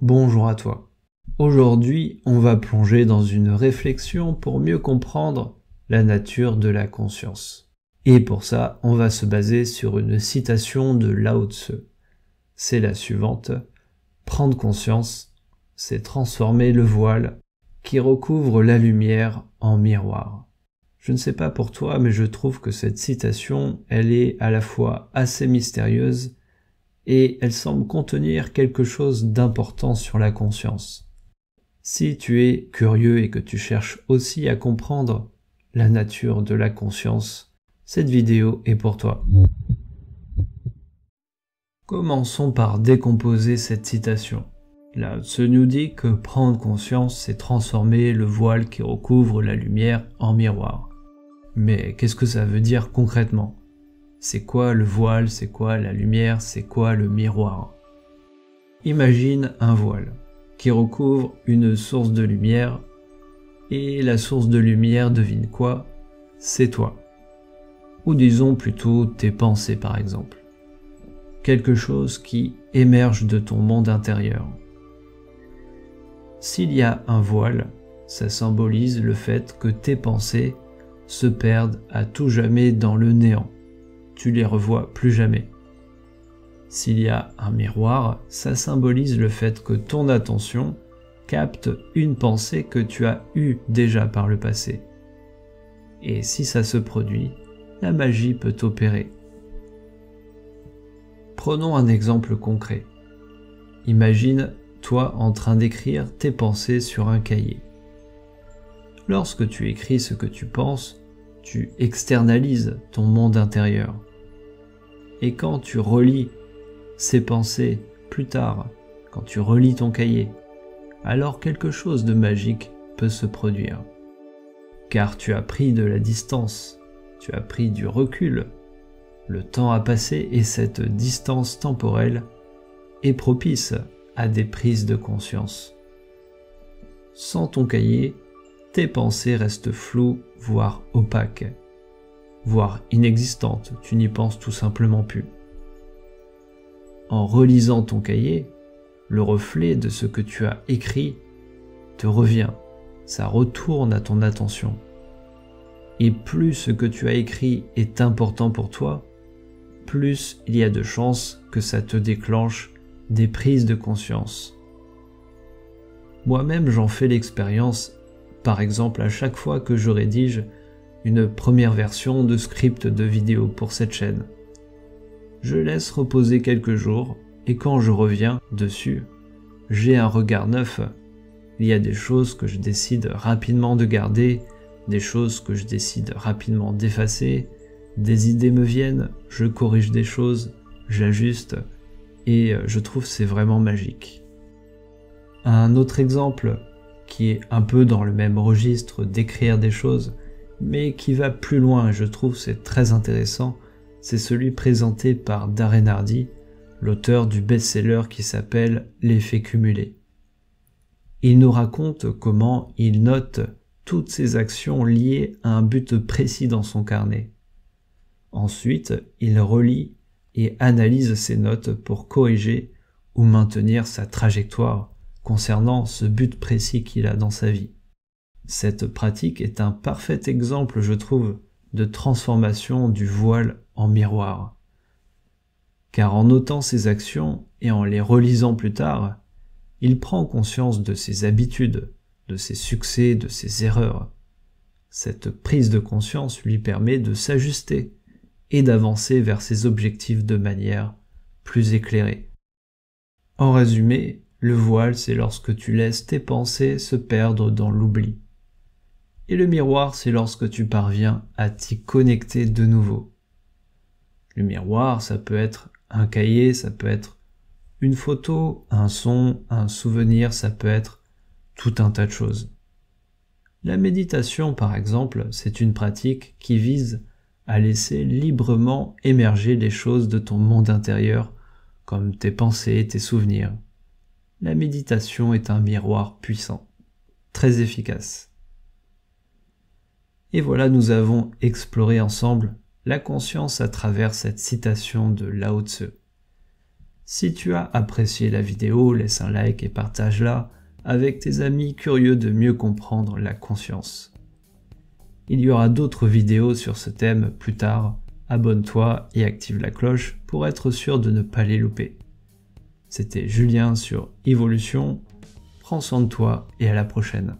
Bonjour à toi. Aujourd'hui, on va plonger dans une réflexion pour mieux comprendre la nature de la conscience. Et pour ça, on va se baser sur une citation de Lao Tzu. C'est la suivante. Prendre conscience, c'est transformer le voile qui recouvre la lumière en miroir. Je ne sais pas pour toi, mais je trouve que cette citation, elle est à la fois assez mystérieuse et elle semble contenir quelque chose d'important sur la conscience. Si tu es curieux et que tu cherches aussi à comprendre la nature de la conscience, cette vidéo est pour toi. Commençons par décomposer cette citation. Lao Tzu nous dit que prendre conscience, c'est transformer le voile qui recouvre la lumière en miroir. Mais qu'est-ce que ça veut dire concrètement ? C'est quoi le voile, c'est quoi la lumière, c'est quoi le miroir? Imagine un voile qui recouvre une source de lumière et la source de lumière, devine quoi? C'est toi. Ou disons plutôt tes pensées par exemple. Quelque chose qui émerge de ton monde intérieur. S'il y a un voile, ça symbolise le fait que tes pensées se perdent à tout jamais dans le néant. Tu les revois plus jamais. S'il y a un miroir, ça symbolise le fait que ton attention capte une pensée que tu as eue déjà par le passé. Et si ça se produit, la magie peut opérer. Prenons un exemple concret. Imagine toi en train d'écrire tes pensées sur un cahier. Lorsque tu écris ce que tu penses, tu externalises ton monde intérieur. Et quand tu relis ces pensées plus tard, quand tu relis ton cahier, alors quelque chose de magique peut se produire. Car tu as pris de la distance, tu as pris du recul, le temps a passé et cette distance temporelle est propice à des prises de conscience. Sans ton cahier, tes pensées restent floues, voire opaques, voire inexistantes, tu n'y penses tout simplement plus. En relisant ton cahier, le reflet de ce que tu as écrit te revient, ça retourne à ton attention. Et plus ce que tu as écrit est important pour toi, plus il y a de chances que ça te déclenche des prises de conscience. Moi-même, j'en fais l'expérience, par exemple à chaque fois que je rédige une première version de script de vidéo pour cette chaîne. Je laisse reposer quelques jours et quand je reviens dessus, j'ai un regard neuf. Il y a des choses que je décide rapidement de garder, des choses que je décide rapidement d'effacer, des idées me viennent, je corrige des choses, j'ajuste et je trouve c'est vraiment magique. Un autre exemple qui est un peu dans le même registre d'écrire des choses, mais qui va plus loin, je trouve c'est très intéressant, c'est celui présenté par Darren Hardy, l'auteur du best-seller qui s'appelle L'effet cumulé. Il nous raconte comment il note toutes ses actions liées à un but précis dans son carnet. Ensuite, il relit et analyse ses notes pour corriger ou maintenir sa trajectoire concernant ce but précis qu'il a dans sa vie. Cette pratique est un parfait exemple, je trouve, de transformation du voile en miroir. Car en notant ses actions et en les relisant plus tard, il prend conscience de ses habitudes, de ses succès, de ses erreurs. Cette prise de conscience lui permet de s'ajuster et d'avancer vers ses objectifs de manière plus éclairée. En résumé, le voile, c'est lorsque tu laisses tes pensées se perdre dans l'oubli. Et le miroir, c'est lorsque tu parviens à t'y connecter de nouveau. Le miroir, ça peut être un cahier, ça peut être une photo, un son, un souvenir, ça peut être tout un tas de choses. La méditation, par exemple, c'est une pratique qui vise à laisser librement émerger les choses de ton monde intérieur, comme tes pensées, tes souvenirs. La méditation est un miroir puissant, très efficace. Et voilà, nous avons exploré ensemble la conscience à travers cette citation de Lao Tzu. Si tu as apprécié la vidéo, laisse un like et partage-la avec tes amis curieux de mieux comprendre la conscience. Il y aura d'autres vidéos sur ce thème plus tard. Abonne-toi et active la cloche pour être sûr de ne pas les louper. C'était Julien sur Evolution. Prends soin de toi et à la prochaine.